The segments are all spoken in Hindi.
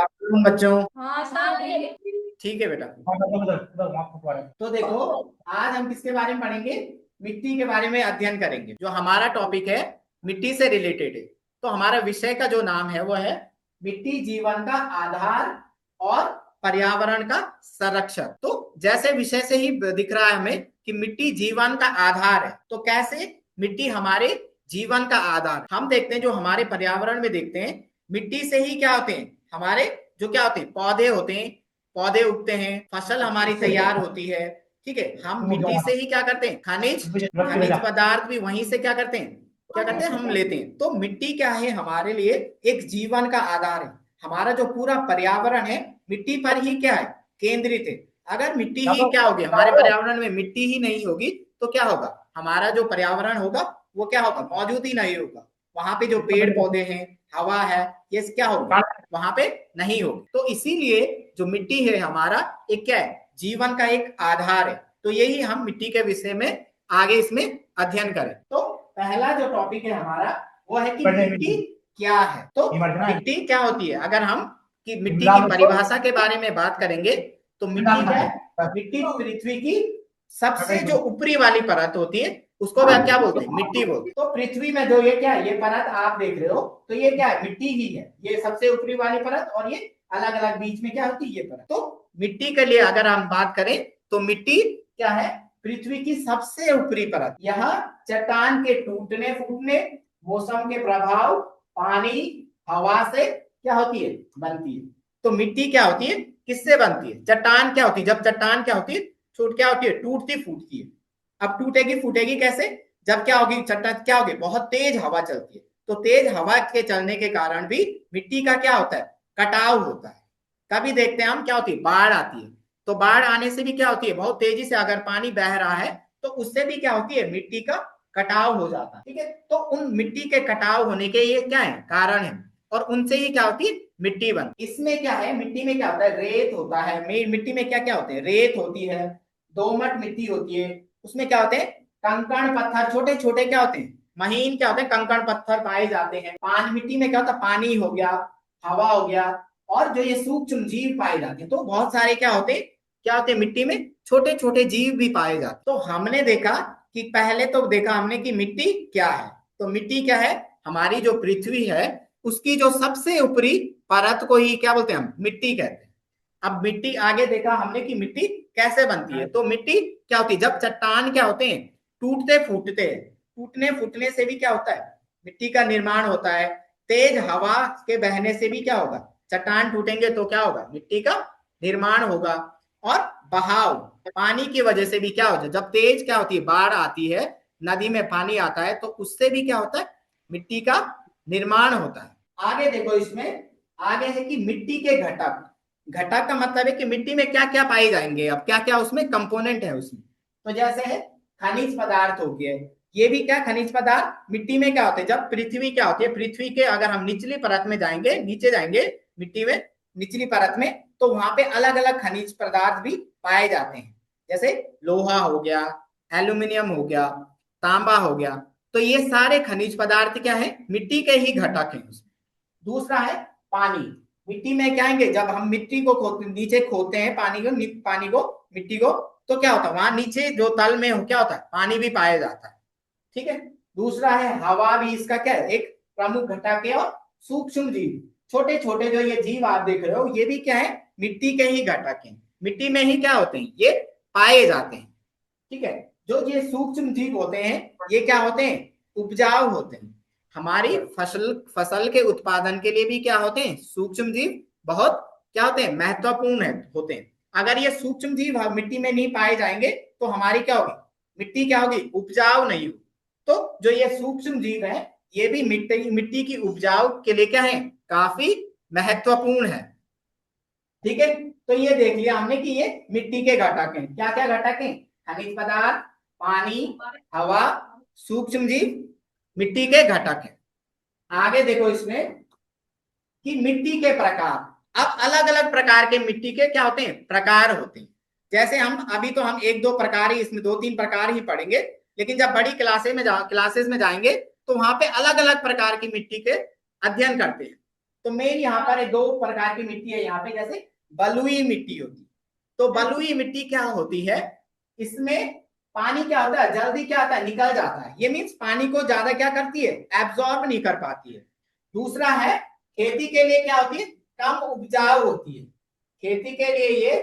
आफ्टरनून बच्चों। हाँ सर। ठीक है बेटा। तो देखो, आज हम किसके बारे में पढ़ेंगे? मिट्टी के बारे में अध्ययन करेंगे। जो हमारा टॉपिक है मिट्टी से रिलेटेड है। तो हमारा विषय का जो नाम है वो है मिट्टी जीवन का आधार और पर्यावरण का संरक्षण। तो जैसे विषय से ही दिख रहा है हमें कि मिट्टी जीवन का आधार है, तो कैसे मिट्टी हमारे जीवन का आधार। हम देखते हैं जो हमारे पर्यावरण में देखते हैं मिट्टी से ही क्या होते हैं हमारे, जो क्या होते हैं पौधे होते हैं, पौधे उगते हैं, फसल हमारी तैयार होती है। ठीक है, हम मिट्टी से ही क्या करते हैं खनिज खनिज पदार्थ भी वहीं से क्या करते हैं हम लेते हैं। तो मिट्टी क्या है हमारे लिए एक जीवन का आधार है। हमारा जो पूरा पर्यावरण है मिट्टी पर ही क्या है केंद्रित है। अगर मिट्टी ही क्या होगी हमारे पर्यावरण में, मिट्टी ही नहीं होगी तो क्या होगा, हमारा जो पर्यावरण होगा वो क्या होगा, मौजूद ही नहीं होगा। वहां पे जो पेड़ पौधे हैं, हवा है, ये क्या होगा वहां पे नहीं होगी। तो इसीलिए जो मिट्टी है हमारा एक क्या है, जीवन का एक आधार है। तो यही हम मिट्टी के विषय में आगे इसमें अध्ययन करें। तो पहला जो टॉपिक है हमारा वो है कि मिट्टी क्या है। तो मिट्टी क्या होती है, अगर हम कि मिट्टी की परिभाषा के बारे में बात करेंगे तो मिट्टी क्या है, मिट्टी पृथ्वी की सबसे जो ऊपरी वाली परत होती है उसको वह क्या बोलते हैं, मिट्टी बोलते हैं। तो पृथ्वी में जो ये क्या है, ये परत आप देख रहे हो तो ये क्या है, मिट्टी ही है। ये सबसे ऊपरी वाली परत और ये अलग अलग बीच में क्या होती है ये परत। तो मिट्टी के लिए अगर हम बात करें तो मिट्टी क्या है, पृथ्वी की सबसे ऊपरी परत। यह चट्टान के टूटने फूटने, मौसम के प्रभाव, पानी, हवा से क्या होती है बनती है। तो मिट्टी क्या होती है, किससे बनती है, चट्टान क्या होती है, जब चट्टान क्या होती है छूट क्या होती है, टूटती फूटती है। अब टूटेगी फूटेगी कैसे, जब क्या होगी चट्टान क्या होगी, बहुत तेज हवा चलती है। तो तेज हवा के चलने के कारण भी मिट्टी का क्या होता है, कटाव होता है। कभी देखते हैं हम क्या होती है, बाढ़ आती है। तो बाढ़ आने से भी क्या होती है, बहुत तेजी से अगर पानी बह रहा है तो उससे भी क्या होती है, मिट्टी का कटाव हो जाता है। ठीक है, तो उन मिट्टी के कटाव होने के ये क्या है कारण है, और उनसे ही क्या होती है मिट्टी बन। इसमें क्या है, मिट्टी में क्या होता है, रेत होता है। मिट्टी में क्या क्या होते हैं, रेत होती है, दोमट मिट्टी होती है। उसमें क्या होते हैं कंकड़ पत्थर, छोटे छोटे क्या होते हैं महीन क्या होते हैं कंकड़ पत्थर पाए जाते हैं। पानी मिट्टी में क्या होता है, पानी हो गया, हवा हो गया, और जो ये सूक्ष्म जीव पाए जाते हैं। तो बहुत सारे क्या होते हैं मिट्टी में छोटे छोटे जीव भी पाए जाते। तो हमने देखा कि पहले तो देखा हमने कि मिट्टी क्या है। तो मिट्टी क्या है, हमारी जो पृथ्वी है उसकी जो सबसे ऊपरी परत को ही क्या बोलते हैं हम मिट्टी कहते हैं। अब मिट्टी आगे देखा हमने कि मिट्टी कैसे बनती है। तो मिट्टी क्या होती है, जब चट्टान क्या होते हैं टूटते फूटते हैं, टूटने फूटने से भी क्या होता है मिट्टी का निर्माण होता है। तेज हवा के बहने से भी क्या होगा, चट्टान टूटेंगे तो क्या होगा, मिट्टी का निर्माण होगा। और बहाव पानी की वजह से भी क्या होता है, जब तेज क्या होती है बाढ़ आती है, नदी में पानी आता है तो उससे भी क्या होता है मिट्टी का निर्माण होता है। आगे देखो, इसमें आगे है कि मिट्टी के घटक। घटक का मतलब है कि मिट्टी में क्या क्या पाए जाएंगे, अब क्या क्या उसमें कंपोनेंट है उसमें। तो जैसे है खनिज पदार्थ हो गए, ये भी क्या खनिज पदार्थ मिट्टी में क्या होते हैं। जब पृथ्वी क्या होती है, पृथ्वी के अगर हम निचली परत में जाएंगे, नीचे जाएंगे मिट्टी में निचली परत में, तो वहां पे अलग अलग खनिज पदार्थ भी पाए जाते हैं। जैसे लोहा हो गया, एल्यूमिनियम हो गया, तांबा हो गया। तो ये सारे खनिज पदार्थ क्या है, मिट्टी के ही घटक हैं उसमें। दूसरा है पानी। मिट्टी में क्या आएंगे, जब हम मिट्टी को खोदते नीचे खोदते हैं पानी को मिट्टी को, तो क्या होता है वहां नीचे जो तल में क्या होता है पानी भी पाया जाता है। ठीक है। दूसरा है हवा भी इसका क्या है एक प्रमुख घटक है। और सूक्ष्म जीव, छोटे छोटे जो ये जीव आप देख रहे हो ये भी क्या है मिट्टी के ही घटक हैं, मिट्टी में ही क्या होते हैं ये पाए जाते हैं। ठीक है, जो ये सूक्ष्म जीव होते हैं ये क्या होते हैं, उपजाऊ होते हैं। हमारी फसल फसल के उत्पादन के लिए भी क्या होते हैं सूक्ष्म जीव बहुत क्या होते हैं महत्वपूर्ण है होते हैं। अगर ये सूक्ष्म जीव मिट्टी में नहीं पाए जाएंगे तो हमारी क्या होगी, मिट्टी क्या होगी उपजाऊ नहीं होगी। तो जो ये सूक्ष्म जीव है ये भी मिट्टी मिट्टी की उपजाऊ के लिए क्या है काफी महत्वपूर्ण है। ठीक है, तो ये देख लिया हमने कि ये मिट्टी के घटक हैं। क्या क्या घटक हैं, खनिज पदार्थ, पानी, हवा, सूक्ष्म जीव, मिट्टी के घटक हैं। आगे देखो इसमें कि मिट्टी के प्रकार। अब अलग अलग प्रकार के मिट्टी के क्या होते हैं प्रकार होते हैं। जैसे हम अभी तो हम एक दो प्रकार ही इसमें दो तीन प्रकार ही पढ़ेंगे, लेकिन जब बड़ी क्लासेस में जाएंगे तो वहां पे अलग अलग प्रकार की मिट्टी के अध्ययन करते हैं। तो मेन यहाँ पर दो प्रकार की मिट्टी है यहाँ पे, जैसे बलुई मिट्टी होती है। तो बलुई मिट्टी क्या होती है, इसमें पानी क्या होता है, जल्दी क्या होता है, निकल जाता है। ये मीन्स पानी को ज्यादा क्या करती है, एब्जॉर्ब नहीं कर पाती है। दूसरा है, खेती के लिए क्या होती है, कम उपजाऊ होती है। खेती के लिए ये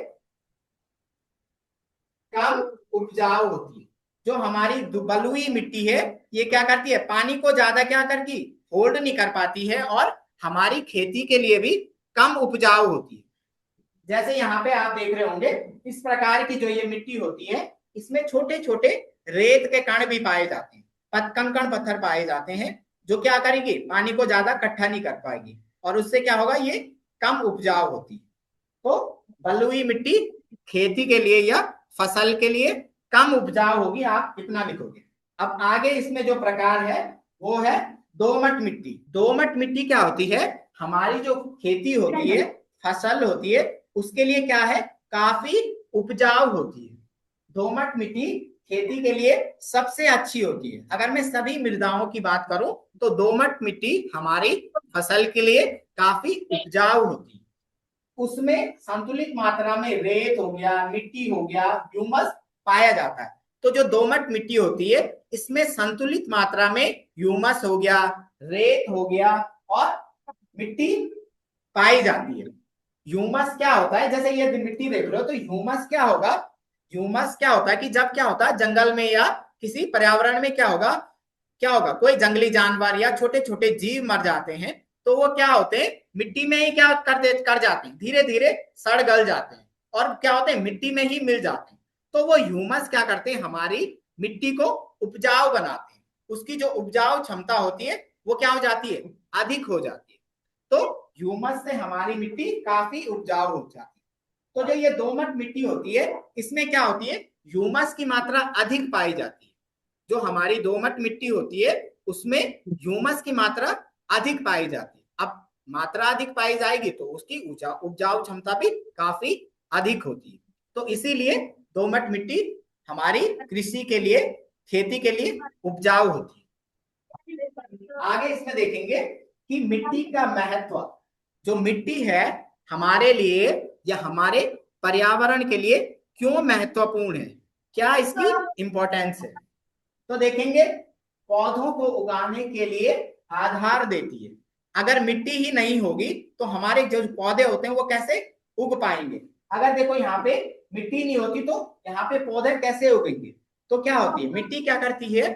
कम उपजाऊ होती है। जो हमारी बलुई मिट्टी है, ये क्या करती है, पानी को ज्यादा क्या करती, होल्ड नहीं कर पाती है, और हमारी खेती के लिए भी कम उपजाऊ होती है। जैसे यहाँ पे आप देख रहे होंगे, इस प्रकार की जो ये मिट्टी होती है, इसमें छोटे छोटे रेत के कण भी पाए जाते हैं, कंकड़ पत्थर पाए जाते हैं, जो क्या करेगी, पानी को ज्यादा इकट्ठा नहीं कर पाएगी, और उससे क्या होगा, ये कम उपजाऊ होती है। तो बलुई मिट्टी खेती के लिए या फसल के लिए कम उपजाऊ होगी, आप इतना लिखोगे। अब आगे इसमें जो प्रकार है वो है दोमट मिट्टी। दोमट मिट्टी क्या होती है, हमारी जो खेती होती है, फसल होती है, उसके लिए क्या है, काफी उपजाऊ होती है। दोमट मिट्टी खेती के लिए सबसे अच्छी होती है। अगर मैं सभी मृदाओं की बात करूं तो दोमट मिट्टी हमारी फसल के लिए काफी उपजाऊ होती है। उसमें संतुलित मात्रा में रेत हो गया, मिट्टी हो गया, ह्यूमस पाया जाता है। तो जो दोमट मिट्टी होती है, इसमें संतुलित मात्रा में ह्यूमस हो गया, रेत हो गया, और मिट्टी पाई जाती है। ह्यूमस क्या होता है, जैसे ये मिट्टी देख रहे हो, तो ह्यूमस क्या होगा, ह्यूमस क्या होता है कि जब क्या होता है जंगल में या किसी पर्यावरण में क्या होगा, कोई जंगली जानवर या छोटे छोटे जीव मर जाते हैं, तो वो क्या होते हैं, मिट्टी में ही क्या कर जाते हैं, धीरे धीरे सड़ गल जाते हैं, और क्या होते हैं, मिट्टी में ही मिल जाते हैं। तो वो ह्यूमस क्या करते हैं, हमारी मिट्टी को उपजाऊ बनाते हैं। उसकी जो उपजाऊ क्षमता होती है वो क्या हो जाती है, अधिक हो जाती है। तो ह्यूमस से हमारी मिट्टी काफी उपजाऊ हो जाती है। तो जो ये दोमट मिट्टी होती है, इसमें क्या होती है, ह्यूमस की मात्रा अधिक पाई जाती है। जो हमारी दोमट मिट्टी होती है, उसमें ह्यूमस की मात्रा अधिक पाई जाती है। अब मात्रा अधिक पाई जाएगी तो उसकी उपजाऊ क्षमता भी काफी अधिक होती है। तो इसीलिए दोमट मिट्टी हमारी कृषि के लिए, खेती के लिए उपजाऊ होती है। आगे इसमें देखेंगे कि मिट्टी का महत्व, जो मिट्टी है हमारे लिए या हमारे पर्यावरण के लिए क्यों महत्वपूर्ण है, क्या इसकी इंपॉर्टेंस है। तो देखेंगे, पौधों को उगाने के लिए आधार देती है। अगर मिट्टी ही नहीं होगी तो हमारे जो पौधे होते हैं वो कैसे उग पाएंगे। अगर देखो यहाँ पे मिट्टी नहीं होती तो यहाँ पे पौधे कैसे उगेंगे। तो क्या होती है, मिट्टी क्या करती है,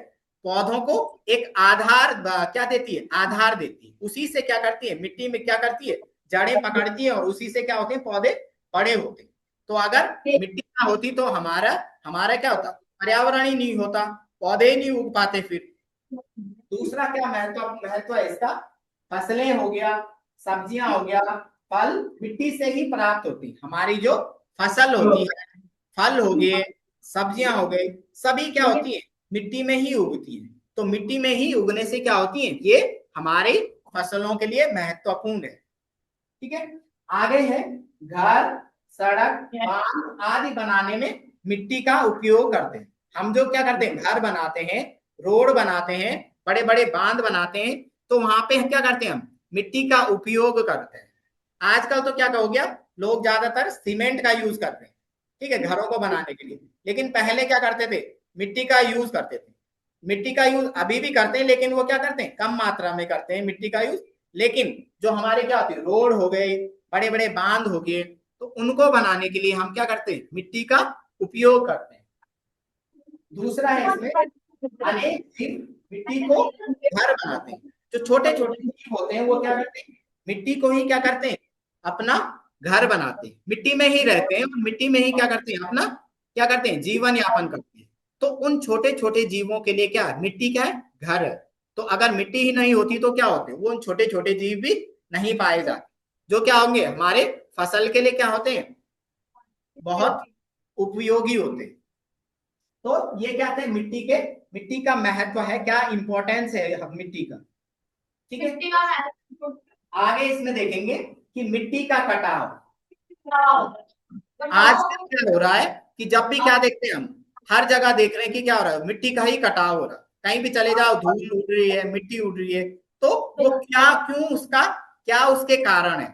पौधों को एक आधार क्या देती है, आधार देती है। उसी से क्या करती है, मिट्टी में क्या करती है, जड़ें पकड़ती है, और उसी से क्या होते हैं, पौधे बड़े होते हैं। तो अगर मिट्टी ना होती तो हमारा हमारा क्या होता, पर्यावरण ही नहीं होता, पौधे ही नहीं उग पाते फिर। दूसरा क्या महत्व है इसका, फसलें हो गया, सब्जियां हो गया, फल मिट्टी से ही प्राप्त होती। हमारी जो फसल होती है, फल हो गए, सब्जियां हो गई, सभी क्या होती है, मिट्टी में ही उगती है। तो मिट्टी में ही उगने से क्या होती है, ये हमारी फसलों के लिए महत्वपूर्ण है। ठीक है, आगे है, घर, सड़क, बांध आदि बनाने में मिट्टी का उपयोग करते हैं। हम जो क्या करते हैं, घर बनाते हैं, रोड बनाते हैं, बड़े बड़े बांध बनाते हैं, तो वहां पे क्या करते हैं, हम मिट्टी का उपयोग करते हैं। आजकल तो क्या हो गया, लोग ज्यादातर सीमेंट का यूज करते हैं, ठीक है, घरों को बनाने के लिए। लेकिन पहले क्या करते थे, मिट्टी का यूज करते थे। मिट्टी का यूज अभी भी करते हैं, लेकिन वो क्या करते हैं, कम मात्रा में करते हैं मिट्टी का यूज। लेकिन जो हमारे क्या होती है, रोड हो गए, बड़े बड़े बांध हो गए, तो उनको बनाने के लिए हम क्या करते हैं, मिट्टी का उपयोग करते हैं। दूसरा है इसमें, अनेक जीव मिट्टी को घर बनाते हैं। जो छोटे छोटे जीव होते हैं वो क्या करते हैं, मिट्टी को ही क्या करते हैं, अपना घर बनाते हैं, मिट्टी में ही रहते हैं, और मिट्टी में ही क्या करते हैं, अपना क्या करते हैं, जीवन यापन करते हैं। तो उन छोटे छोटे जीवों के लिए क्या है, मिट्टी क्या है, घर है। तो अगर मिट्टी ही नहीं होती तो क्या होते, वो छोटे छोटे जीव भी नहीं पाए जाते, जो क्या होंगे, हमारे फसल के लिए क्या होते हैं, बहुत उपयोगी होते हैं। तो ये क्या थे, मिट्टी का महत्व है, क्या इंपॉर्टेंस है मिट्टी का। ठीक है, आगे इसमें देखेंगे कि मिट्टी का कटाव। आजकल क्या हो रहा है कि जब भी क्या देखते हैं, हम हर जगह देख रहे हैं कि क्या हो रहा है, मिट्टी का ही कटाव हो रहा है। कहीं भी चले जाओ, धूल उड़ रही है, मिट्टी उड़ रही है। तो वो क्या, क्यों उसका क्या उसके कारण है।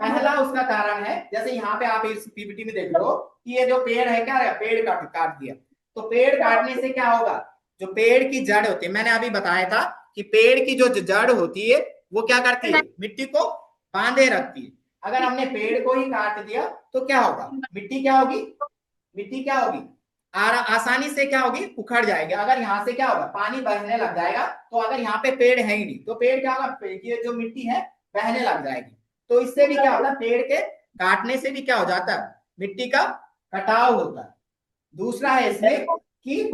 पहला उसका कारण है, जैसे यहाँ पे आप इस पीपीटी में देख लो कि ये जो पेड़ है क्या है, पेड़ काट दिया। तो पेड़ काटने से क्या होगा, जो पेड़ की जड़ होती है, मैंने अभी बताया था कि पेड़ की जो जड़ होती है वो क्या करती है, मिट्टी को बांधे रखती है। अगर हमने पेड़ को ही काट दिया तो क्या होगा, मिट्टी क्या होगी, मिट्टी क्या होगी, आसानी से क्या होगी, उखड़ जाएगी। अगर यहाँ से क्या होगा, पानी बहने लग जाएगा, तो अगर यहाँ पे पेड़ है ही नहीं तो पेड़ क्या होगा, ये जो मिट्टी है बहने लग जाएगी। तो इससे भी क्या होता है, पेड़ के काटने से भी क्या हो जाता है, मिट्टी का कटाव होता है। दूसरा है इसमें कि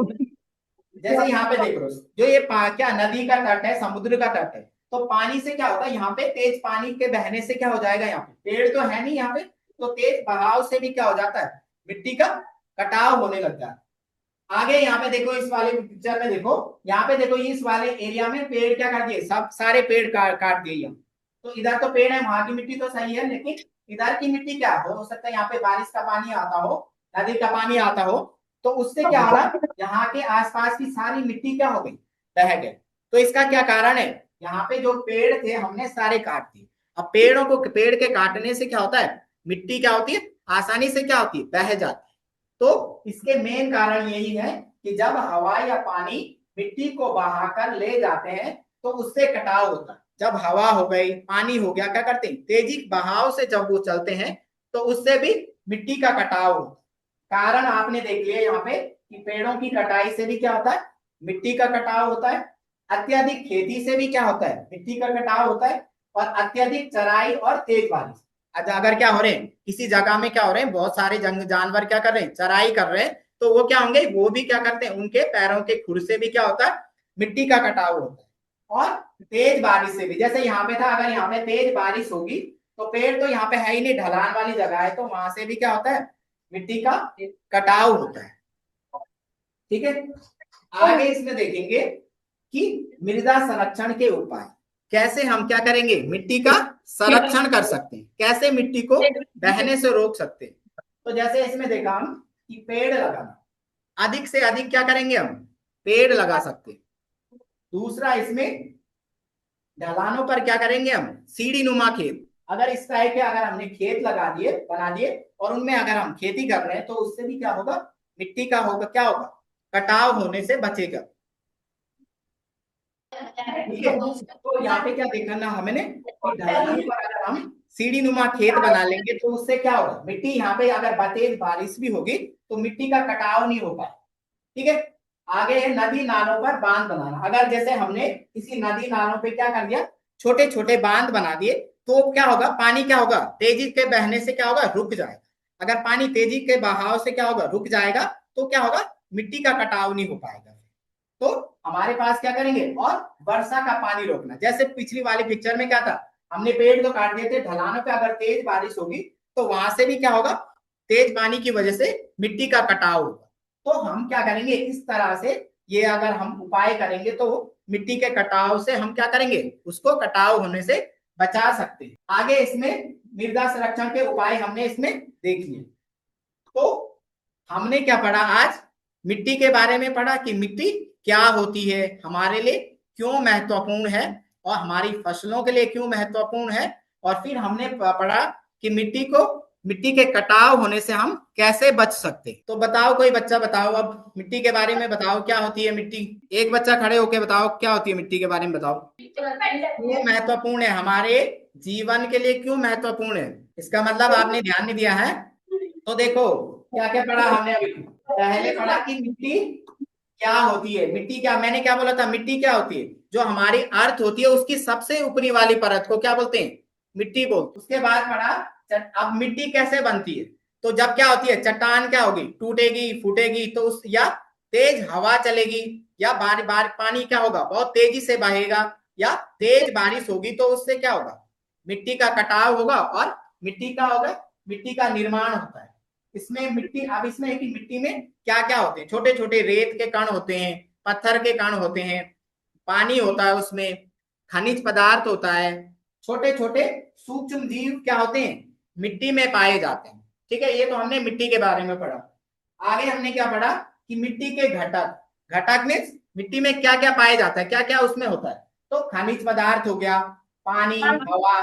जैसे यहाँ पे देख लो, जो ये क्या नदी का तट है, समुद्र का तट है, तो पानी से क्या होता है, यहाँ पे तेज पानी के बहने से क्या हो जाएगा, यहाँ पे पेड़ तो है नहीं यहाँ पे, तो तेज बहाव से भी क्या हो जाता है, मिट्टी का कटाव होने लगता है। आगे यहाँ पे देखो, इस वाले पिक्चर में देखो, यहाँ पे देखो इस वाले एरिया में पेड़ क्या कर दिए, सब सारे पेड़ काट दिए यहाँ। तो इधर तो पेड़ है, वहां की मिट्टी तो सही है, लेकिन इधर की मिट्टी क्या हो सकता है, यहाँ पे बारिश का पानी आता हो, नदी का पानी आता हो, तो उससे क्या हो रहा, यहाँ के आसपास की सारी मिट्टी क्या हो गई, बह गई। तो इसका क्या कारण है, यहाँ पे जो पेड़ थे हमने सारे काट दिए। अब पेड़ों को, पेड़ के काटने से क्या होता है, मिट्टी क्या होती है, आसानी से क्या होती है, बह जाती है। तो इसके मेन कारण यही है कि जब हवा या पानी मिट्टी को बहाकर ले जाते हैं तो उससे कटाव होता है। जब हवा हो गई, पानी हो गया, क्या करते हैं, तेजी बहाव से जब वो चलते हैं तो उससे भी मिट्टी का कटाव होता है। कारण आपने देख लिया यहाँ पे कि पेड़ों की कटाई से भी क्या होता है, मिट्टी का कटाव होता है। अत्यधिक खेती से भी क्या होता है, मिट्टी का कटाव होता है। और अत्यधिक चराई और तेज बारिश, अगर क्या हो रहे हैं, किसी जगह में क्या हो रहे हैं, बहुत सारे जानवर क्या कर रहे हैं, चराई कर रहे हैं, तो वो क्या होंगे, वो भी क्या करते हैं, उनके पैरों के खुर से भी क्या होता है, मिट्टी का कटाव होता है। और तेज बारिश से भी, जैसे यहाँ पे था, अगर यहाँ पे तेज बारिश होगी तो पेड़ तो यहाँ पे है ही नहीं, ढलान वाली जगह है, तो वहां से भी क्या होता है, मिट्टी का कटाव होता है। ठीक है, आगे इसमें देखेंगे कि मृदा संरक्षण के उपाय, कैसे हम क्या करेंगे, मिट्टी का संरक्षण कर सकते हैं, कैसे मिट्टी को बहने से रोक सकते हैं। तो जैसे इसमें देखा हम कि पेड़ लगाना, अधिक से अधिक क्या करेंगे, हम पेड़ लगा सकते हैं। दूसरा इसमें ढलानों पर क्या करेंगे, हम सीढ़ी नुमा खेत, अगर इस टाइप के अगर हमने खेत लगा दिए, बना दिए, और उनमें अगर हम खेती कर रहे हैं तो उससे भी क्या होगा, मिट्टी का होगा, क्या होगा, कटाव होने से बचेगा। ठीक है, तो यहाँ पे क्या देखना हमने कि ढलानों पर अगर हम सीढ़ी नुमा खेत बना लेंगे तो उससे क्या होगा, मिट्टी यहाँ पे अगर तेज बारिश भी होगी तो मिट्टी का कटाव नहीं हो पाए। ठीक है, आगे है नदी नालों पर बांध बनाना, अगर जैसे हमने किसी नदी नालों पे क्या कर दिया, छोटे छोटे बांध बना दिए, तो क्या होगा, पानी क्या होगा, तेजी के बहने से क्या होगा, रुक जाएगा। अगर पानी तेजी के बहाव से क्या होगा, रुक जाएगा, तो क्या होगा, मिट्टी का कटाव नहीं हो पाएगा। तो हमारे पास क्या करेंगे, और वर्षा का पानी रोकना, जैसे पिछली वाली पिक्चर में क्या था, हमने पेड़ तो काट दिए थे, ढलानों पे अगर तेज बारिश होगी तो वहां से भी क्या होगा, तेज पानी की वजह से मिट्टी का कटाव होगा। तो हम क्या करेंगे, इस तरह से ये अगर हम उपाय करेंगे तो मिट्टी के कटाव से हम क्या करेंगे, उसको कटाव होने से बचा सकते हैं। आगे इसमें मृदा संरक्षण के उपाय हमने इसमें देख लिए। तो हमने क्या पढ़ा आज, मिट्टी के बारे में पढ़ा कि मिट्टी क्या होती है, हमारे लिए क्यों महत्वपूर्ण है, और हमारी फसलों के लिए क्यों महत्वपूर्ण है। और फिर हमने पढ़ा कि मिट्टी को, मिट्टी के कटाव होने से हम कैसे बच सकते। तो बताओ, कोई बच्चा बताओ, अब मिट्टी के बारे में बताओ, क्या होती है मिट्टी, एक बच्चा खड़े होके बताओ क्या होती है मिट्टी के बारे में बताओ, क्यों महत्वपूर्ण है, हमारे जीवन के लिए क्यों महत्वपूर्ण है। इसका मतलब आपने ध्यान नहीं दिया है। तो देखो क्या क्या पढ़ा हमने अभी, पहले पढ़ा कि मिट्टी क्या होती है, मिट्टी क्या, मैंने क्या बोला था, मिट्टी क्या होती है, जो हमारी अर्थ होती है उसकी सबसे ऊपरी वाली परत को क्या बोलते हैं, मिट्टी बोलते। उसके बाद पढ़ा अब मिट्टी कैसे बनती है, तो जब क्या होती है, चट्टान क्या होगी, टूटेगी फूटेगी, तो उस, या तेज हवा चलेगी, या बार बार पानी क्या होगा, बहुत तेजी से बहेगा, या तेज बारिश होगी, तो उससे क्या होगा, मिट्टी का कटाव होगा, और मिट्टी का होगा, मिट्टी का निर्माण होता है। इसमें मिट्टी, अब इसमें कि मिट्टी में क्या क्या होते हैं, छोटे छोटे रेत के कण होते हैं, पत्थर के कण होते हैं, पानी होता है उसमें, खनिज पदार्थ होता है, छोटे छोटे सूक्ष्म जीव क्या होते हैं, मिट्टी में पाए जाते हैं। ठीक है, ये तो हमने मिट्टी के बारे में पढ़ा। आगे हमने क्या पढ़ा कि मिट्टी के घटक, घटक में मिट्टी में क्या क्या पाए जाता है, क्या क्या उसमें होता है, तो खनिज पदार्थ हो गया, पानी, हवा,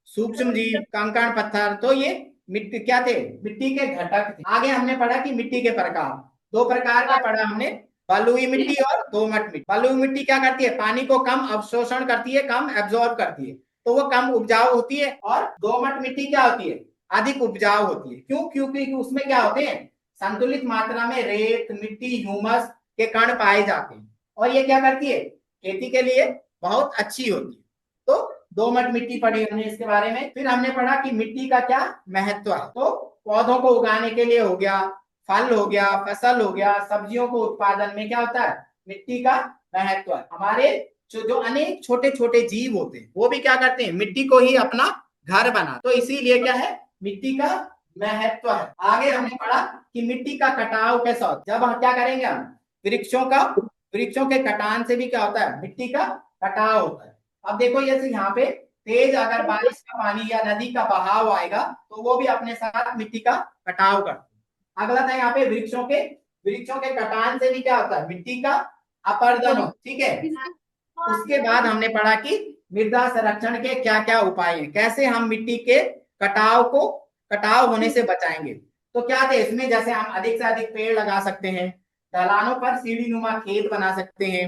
सूक्ष्म जीव, कंकड़, पत्थर। तो ये मिट्टी क्या थे? मिट्टी के घटक थे। आगे हमने पढ़ा कि मिट्टी के प्रकार, दो प्रकार का पढ़ा हमने, बलुई मिट्टी और दोमट मिट्टी। बलुई मिट्टी क्या करती है? पानी को कम अवशोषण करती है, कम एब्जॉर्ब करती है, तो वो कम उपजाऊ होती है। और दोमट मिट्टी क्या होती है? अधिक उपजाऊ होती है। क्यों? क्योंकि उसमें क्या होते हैं? संतुलित मात्रा में रेत, मिट्टी, ह्यूमस के कण पाए जाते हैं, और ये क्या करती है? खेती के लिए बहुत अच्छी होती है। तो दोमट मिट्टी पढ़ी हमने इसके बारे में। फिर हमने पढ़ा कि मिट्टी का क्या महत्व है। तो पौधों को उगाने के लिए हो गया, फल हो गया, फसल हो गया, सब्जियों को उत्पादन में क्या होता है? मिट्टी का महत्व है। हमारे जो अनेक छोटे छोटे जीव होते हैं वो भी क्या करते हैं? मिट्टी को ही अपना घर बना। तो इसीलिए क्या है? मिट्टी का महत्व है। आगे हमने पढ़ा कि मिट्टी का कटाव कैसा होता है। जब हम क्या करेंगे? हम वृक्षों के कटान से भी क्या होता है? मिट्टी का कटाव होता है। अब देखो जैसे यहाँ पे तेज अगर बारिश का पानी या नदी का बहाव आएगा तो वो भी अपने साथ मिट्टी का कटाव करता है। अगला था यहाँ पे वृक्षों के कटान से भी क्या होता है? मिट्टी का अपरदन होता है। ठीक है। उसके बाद हमने पढ़ा कि मृदा संरक्षण के क्या क्या उपाय हैं, कैसे हम मिट्टी के कटाव होने से बचाएंगे। तो क्या थे इसमें? जैसे हम अधिक से अधिक पेड़ लगा सकते हैं, ढलानों पर सीढ़ी नुमा खेत बना सकते हैं,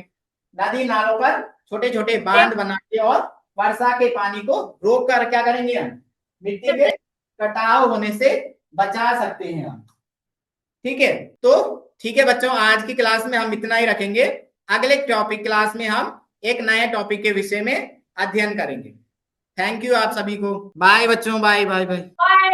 नदी नालों पर छोटे छोटे बांध बना के और वर्षा के पानी को रोक कर क्या करेंगे? हम मिट्टी के कटाव होने से बचा सकते हैं हम। ठीक है। तो ठीक है बच्चों, आज की क्लास में हम इतना ही रखेंगे। अगले टॉपिक क्लास में हम एक नए टॉपिक के विषय में अध्ययन करेंगे। थैंक यू आप सभी को। बाय बच्चों, बाय बाय बाय।